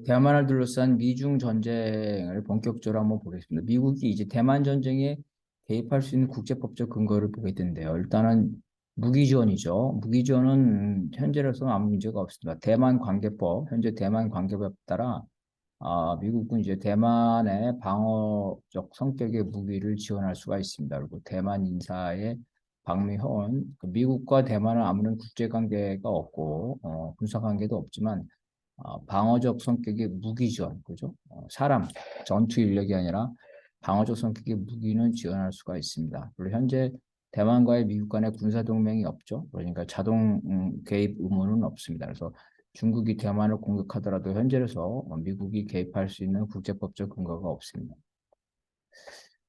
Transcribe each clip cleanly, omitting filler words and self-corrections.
대만을 둘러싼 미중 전쟁을 본격적으로 한번 보겠습니다. 미국이 이제 대만 전쟁에 개입할 수 있는 국제법적 근거를 보게 된대요. 일단은 무기 지원이죠. 무기 지원은 현재로서는 아무 문제가 없습니다. 대만 관계법, 현재 대만 관계법 따라 미국은 이제 대만의 방어적 성격의 무기를 지원할 수가 있습니다. 그리고 대만 인사의 방미 허언, 미국과 대만은 아무런 국제 관계가 없고 군사 관계도 없지만 방어적 성격의 무기 지원, 그죠? 사람, 전투 인력이 아니라 방어적 성격의 무기는 지원할 수가 있습니다. 물론 현재 대만과의 미국 간의 군사 동맹이 없죠. 그러니까 자동 개입 의무는 없습니다. 그래서 중국이 대만을 공격하더라도 현재로서 미국이 개입할 수 있는 국제법적 근거가 없습니다.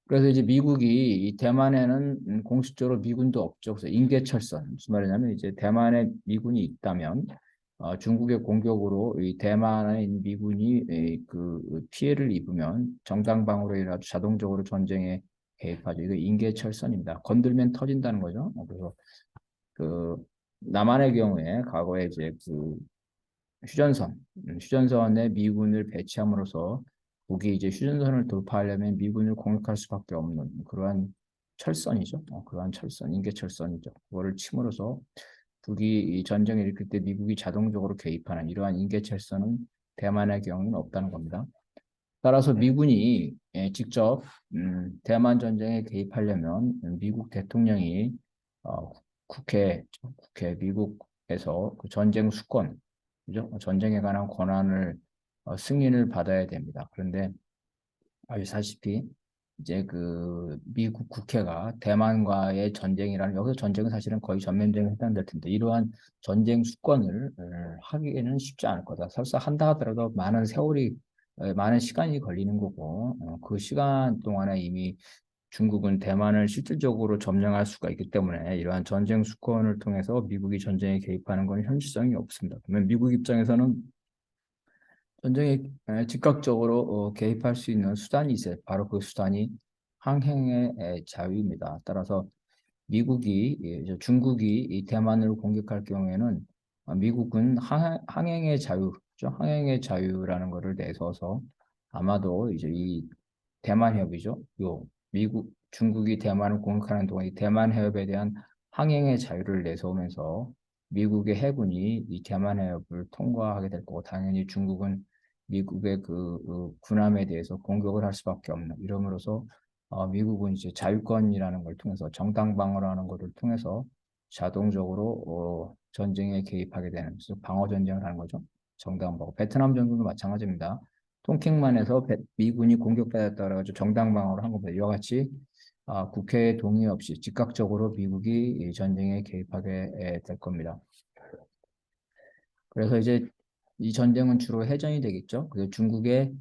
그래서 이제 미국이 이 대만에는 공식적으로 미군도 없죠. 그래서 인계철선, 무슨 말이냐면 이제 대만에 미군이 있다면 중국의 공격으로 이 대만에 있는 미군이 그 피해를 입으면 정당방어로 인해 자동적으로 전쟁에 개입하죠. 이거 인계철선입니다. 건들면 터진다는 거죠. 그래서 그 남한의 경우에 과거에 이제 그 휴전선, 휴전선에 미군을 배치함으로써 북이 이제 휴전선을 돌파하려면 미군을 공격할 수밖에 없는 그러한 철선이죠. 그러한 철선, 인계철선이죠. 그거를 침으로써 북이 이 전쟁을 일으킬 때 미국이 자동적으로 개입하는 이러한 인계철선은 대만의 경우는 없다는 겁니다. 따라서 미군이 직접 대만 전쟁에 개입하려면 미국 대통령이 어, 국회 미국에서 그 전쟁 수권, 그죠? 전쟁에 관한 권한을 승인을 받아야 됩니다. 그런데 아시다시피 이제 그 미국 국회가 대만과의 전쟁이라는 여기서 전쟁은 사실은 거의 전면전에 해당될 텐데 이러한 전쟁 수권을 하기에는 쉽지 않을 거다. 설사 한다 하더라도 많은 세월이 많은 시간이 걸리는 거고 그 시간 동안에 이미 중국은 대만을 실질적으로 점령할 수가 있기 때문에 이러한 전쟁 수권을 통해서 미국이 전쟁에 개입하는 건 현실성이 없습니다. 그러면 미국 입장에서는 전쟁에 즉각적으로 개입할 수 있는 수단이 있어요. 바로 그 수단이 항행의 자유입니다. 따라서 미국이 중국이 이 대만을 공격할 경우에는 미국은 항행의 자유, 죠 항행의 자유라는 것을 내서서 아마도 이제 이 대만 해협이죠. 요 미국 중국이 대만을 공격하는 동안 이 대만 해협에 대한 항행의 자유를 내세우면서 미국의 해군이 이 대만 해협을 통과하게 될 거고 당연히 중국은 미국의 그 군함에 대해서 공격을 할 수밖에 없는 이러므로써 미국은 이제 자유권이라는 걸 통해서 정당 방어라는 것을 통해서 자동적으로 전쟁에 개입하게 되는 그래서 방어 전쟁을 하는 거죠. 정당 방어. 베트남 전쟁도 마찬가지입니다. 통칭만 해서 미군이 공격받았다 그래가지고 정당 방어를 한 겁니다. 이와 같이 국회의 동의 없이 즉각적으로 미국이 이 전쟁에 개입하게 될 겁니다. 그래서 이제 이 전쟁은 주로 해전이 되겠죠. 그래서 중국의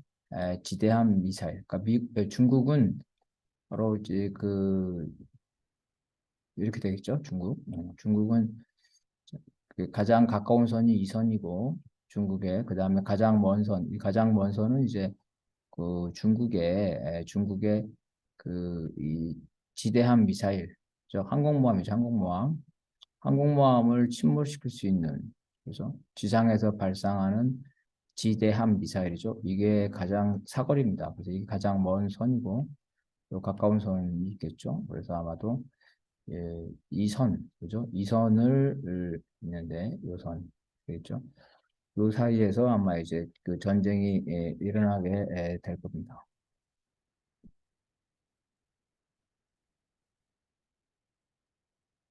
지대함 미사일. 그러니까 중국은 바로 이제 그 이렇게 되겠죠. 중국은 그 가장 가까운 선이 이 선이고 중국의 그 다음에 가장 먼 선, 이 가장 먼 선은 이제 그 중국의 그 이 지대함 미사일, 저 항공모함이죠. 항공모함을 침몰시킬 수 있는 그래서 지상에서 발상하는 지대함 미사일이죠. 이게 가장 사거리입니다. 그래서 이게 가장 먼 선이고 또 가까운 선이 있겠죠. 그래서 아마도 이 선, 그죠? 이 선을 있는데 이 선, 되겠죠? 그 사이에서 아마 이제 그 전쟁이 일어나게 될 겁니다.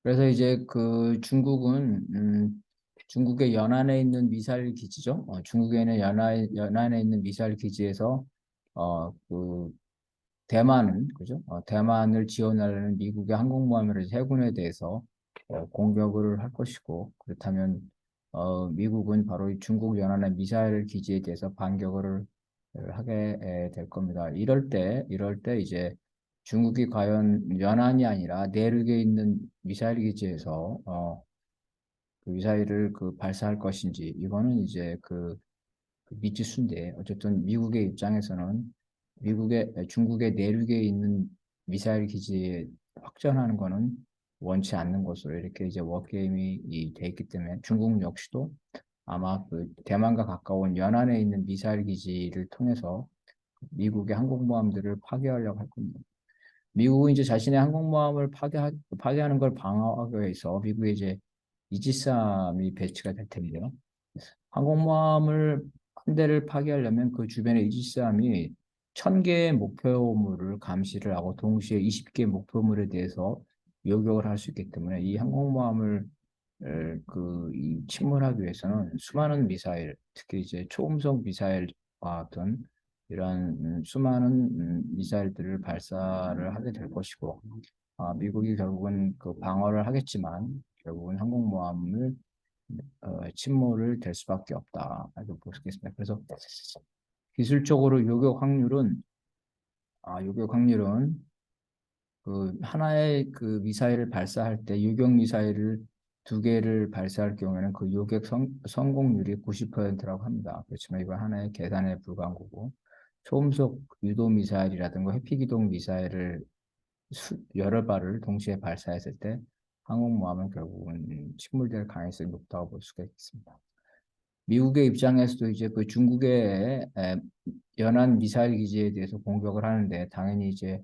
그래서 이제 그 중국은 중국의 연안에 있는 미사일 기지죠. 중국에는 연안에 있는 미사일 기지에서 그 대만은 그죠? 대만을 지원하려는 미국의 항공모함이나 해군에 대해서 공격을 할 것이고 그렇다면 미국은 바로 이 중국 연안의 미사일 기지에 대해서 반격을 하게 될 겁니다. 이럴 때 이제 중국이 과연 연안이 아니라 내륙에 있는 미사일 기지에서 그 미사일을 그 발사할 것인지 이거는 이제 그 미지수인데 어쨌든 미국의 입장에서는 중국의 내륙에 있는 미사일 기지에 확전하는 거는 원치 않는 것으로 이렇게 이제 워게임이 돼 있기 때문에 중국 역시도 아마 그 대만과 가까운 연안에 있는 미사일 기지를 통해서 미국의 항공모함들을 파괴하려고 할 겁니다. 미국은 이제 자신의 항공모함을 파괴하는 걸 방어하기 위해서 미국에 이제 이지스함이 배치가 될 텐데요. 항공모함을 한 대를 파괴하려면 그 주변에 이지스함이 1,000개의 목표물을 감시를 하고 동시에 20개의 목표물에 대해서 요격을 할 수 있기 때문에 이 항공모함을 이 침몰하기 위해서는 수많은 미사일, 특히 이제 초음속 미사일과 같은 이러한 수많은 미사일들을 발사를 하게 될 것이고, 미국이 결국은 그 방어를 하겠지만 결국은 항공모함을 침몰을 될 수밖에 없다. 이렇게 볼 수 있겠습니다. 그래서 기술적으로 요격 확률은 그 하나의 그 미사일을 발사할 때 요격 미사일을 2개를 발사할 경우에는 그 요격 성공률이 90%라고 합니다. 그렇지만 이건 하나의 계산에 불과한 거고 초음속 유도 미사일이라든가 회피기동 미사일을 여러 발을 동시에 발사했을 때 항공모함은 결국은 침몰될 가능성이 높다고 볼 수가 있습니다. 미국의 입장에서도 이제 그 중국의 연안 미사일 기지에 대해서 공격을 하는데 당연히 이제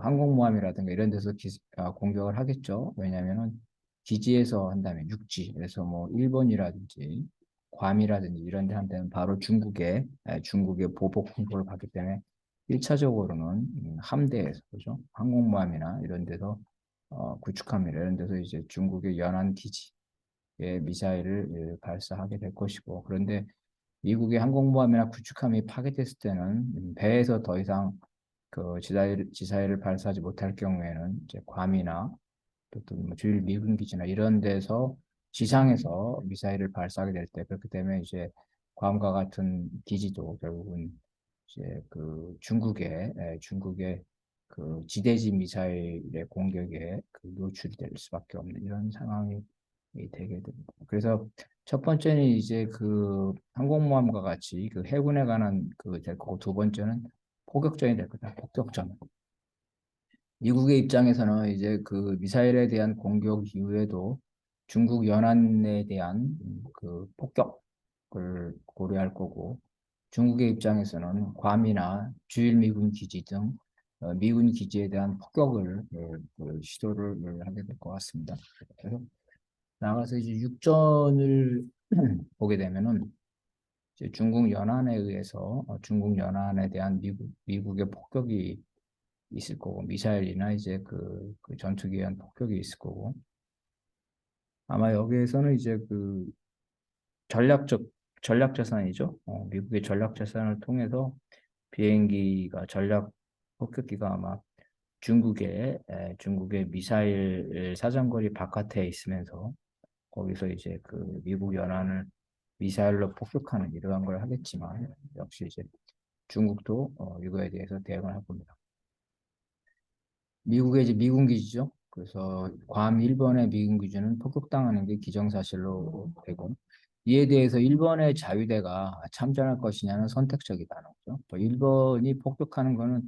항공모함이라든가 이런 데서 공격을 하겠죠. 왜냐하면은 기지에서 한다면 육지에서 뭐 일본이라든지 괌이라든지 이런 데 한다면 바로 중국의 보복 공격을 받기 때문에 1차적으로는 함대에서 그죠? 항공모함이나 이런 데서 구축함이나 이런 데서 이제 중국의 연안 기지에 미사일을 발사하게 될 것이고 그런데 미국의 항공모함이나 구축함이 파괴됐을 때는 배에서 더 이상 그 지사일을 발사하지 못할 경우에는 이제 괌이나 또뭐 주일 미군 기지나 이런 데서 지상에서 미사일을 발사하게 될 때 그렇기 때문에 이제 괌과 같은 기지도 결국은 이제 그 중국의 그 지대지 미사일의 공격에 그 노출이 될 수밖에 없는 이런 상황이 되게 됩니다. 그래서 첫 번째는 이제 그 항공모함과 같이 그 해군에 관한 그 될 거고 두 번째는 포격전이 될 거다. 폭격전. 미국의 입장에서는 이제 그 미사일에 대한 공격 이후에도 중국 연안에 대한 그 폭격을 고려할 거고 중국의 입장에서는 괌이나 주일 미군 기지 등 미군 기지에 대한 폭격을 시도를 하게 될 것 같습니다. 그래서 나가서 이제 육전을 보게 되면은 이제 중국 연안에 의해서 중국 연안에 대한 미국의 폭격이 있을 거고 미사일이나 이제 그 전투기에 의한 폭격이 있을 거고 아마 여기에서는 이제 그 전략적 전략 자산이죠. 미국의 전략 자산을 통해서 비행기가 전략 폭격기가 아마 중국의 미사일 사정거리 바깥에 있으면서 거기서 이제 그 미국 연안을 미사일로 폭격하는 이러한 걸 하겠지만 역시 이제 중국도 이거에 대해서 대응을 할 겁니다. 미국의 이제 미군 기지죠. 그래서 괌 일본의 미군 기지는 폭격당하는 게 기정사실로 되고 이에 대해서 일본의 자위대가 참전할 것이냐는 선택적이다는 거죠. 또 일본이 폭격하는 거는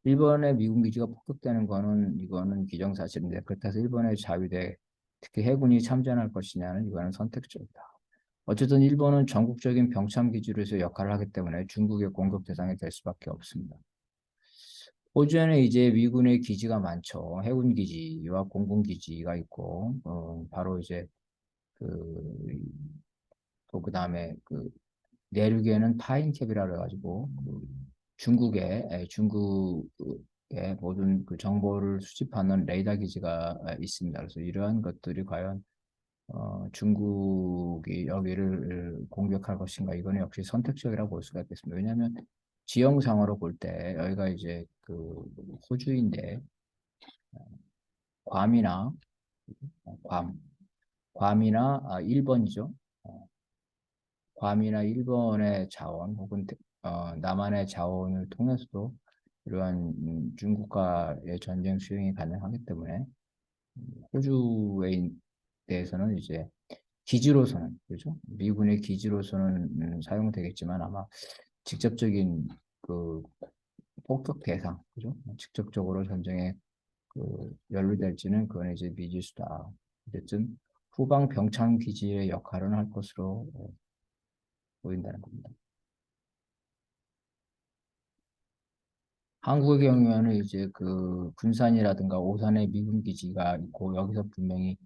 일본의 미군 기지가 폭격되는 거는 이거는 기정사실인데 그렇다고 해서 일본의 자위대 특히 해군이 참전할 것이냐는 이거는 선택적이다. 어쨌든 일본은 전국적인 병참 기지로서 역할을 하기 때문에 중국의 공격 대상이 될 수밖에 없습니다. 호주에는 이제 미군의 기지가 많죠. 해군 기지와 공군 기지가 있고, 바로 이제 그, 또 그다음에 그 내륙에는 파인캡이라 그래가지고 중국의 모든 그 정보를 수집하는 레이더 기지가 있습니다. 그래서 이러한 것들이 과연 중국이 여기를 공격할 것인가 이거는 역시 선택적이라고 볼 수가 있겠습니다. 왜냐하면 지형상으로 볼 때 여기가 이제 그 호주인데 괌이나 괌 괌이나 일본이죠. 어, 괌이나 일본의 자원 혹은 남한의 자원을 통해서도 이러한 중국과의 전쟁 수행이 가능하기 때문에 호주에 대해서는 이제 기지로서는 그죠? 미군의 기지로서는 사용되겠지만 아마 직접적인 그 폭격 대상 그죠? 직접적으로 전쟁에 그 연루될지는 그건 이제 미지수다. 어쨌든 후방 병창 기지의 역할은 할 것으로 보인다는 겁니다. 한국의 경우에는 이제 그 군산이라든가 오산에 미군 기지가 있고 여기서 분명히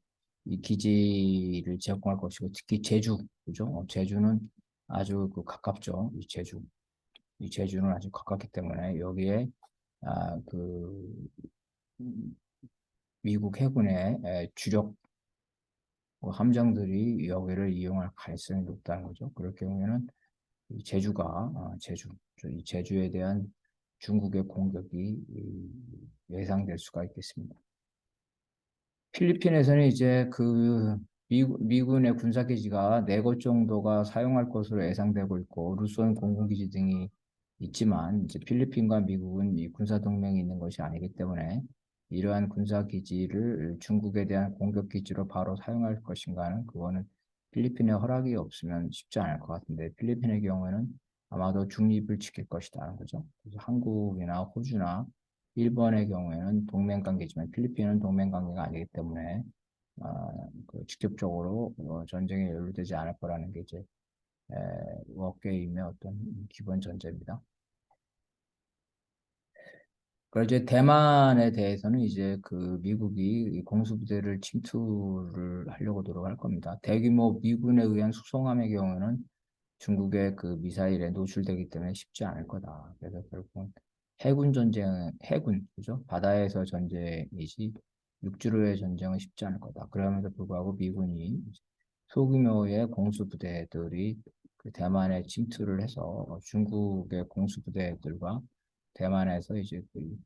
이 기지를 제공할 것이고 특히 제주, 그죠? 제주는 아주 그 가깝죠. 이 제주는 아주 가깝기 때문에 여기에 그 미국 해군의 주력 함정들이 여기를 이용할 가능성이 높다는 거죠. 그럴 경우에는 이 제주가 이 제주에 대한 중국의 공격이 예상될 수가 있겠습니다. 필리핀에서는 이제 그 미군의 군사기지가 4곳 정도가 사용할 것으로 예상되고 있고 루소인 공군기지 등이 있지만 이제 필리핀과 미국은 이 군사동맹이 있는 것이 아니기 때문에 이러한 군사기지를 중국에 대한 공격기지로 바로 사용할 것인가는 그거는 필리핀의 허락이 없으면 쉽지 않을 것 같은데 필리핀의 경우에는 아마도 중립을 지킬 것이다는 거죠. 그래서 한국이나 호주나 일본의 경우에는 동맹 관계지만 필리핀은 동맹 관계가 아니기 때문에 그 직접적으로 전쟁에 연루되지 않을 거라는 게 이제 에, 워게임의 어떤 기본 전제입니다. 그리고 이제 대만에 대해서는 이제 그 미국이 이 공수부대를 침투를 하려고 노력할 겁니다. 대규모 미군에 의한 수송함의 경우는 중국의 그 미사일에 노출되기 때문에 쉽지 않을 거다. 그래서 결국은 그죠? 바다에서 전쟁이지 육지로의 전쟁은 쉽지 않을 거다. 그럼에도 불구하고 미군이 소규모의 공수부대들이 그 대만에 침투를 해서 중국의 공수부대들과 대만에서 이제 그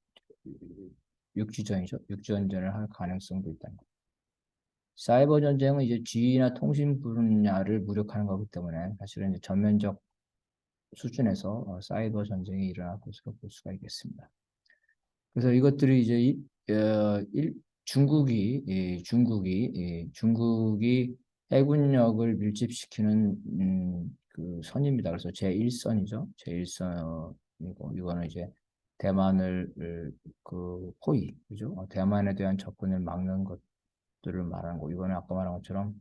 육지전이죠. 육지전쟁을 할 가능성도 있다. 사이버 전쟁은 이제 지휘나 통신 분야를 무력화하는 거기 때문에 사실은 이제 전면적 수준에서 사이버 전쟁이 일어날 것으로 볼 수가 있겠습니다. 그래서 이것들이 이제 중국이 해군력을 밀집시키는 그 선입니다. 그래서 제1선이죠. 제1선이고 이거는 이제 대만을 그 포위, 그죠? 대만에 대한 접근을 막는 것들을 말하는 거. 이거는 아까 말한 것처럼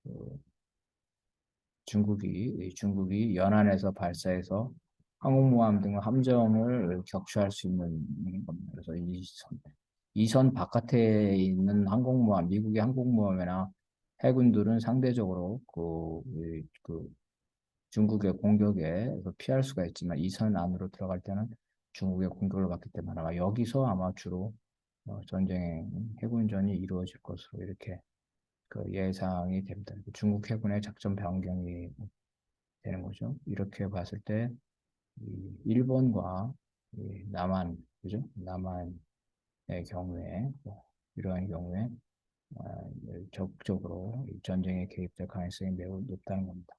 그 중국이 연안에서 발사해서 항공모함 등 함정을 격추할 수 있는 겁니다. 그래서 이선 바깥에 있는 항공모함, 미국의 항공모함이나 해군들은 상대적으로 그 중국의 공격에 피할 수가 있지만 이 선 안으로 들어갈 때는 중국의 공격을 받기 때문에 아마 여기서 아마 주로 전쟁 해군전이 이루어질 것으로 이렇게 그 예상이 됩니다. 중국 해군의 작전 변경이 되는 거죠. 이렇게 봤을 때 일본과 이 남한, 그죠? 남한의 경우에 이러한 경우에 적극적으로 전쟁에 개입될 가능성이 매우 높다는 겁니다.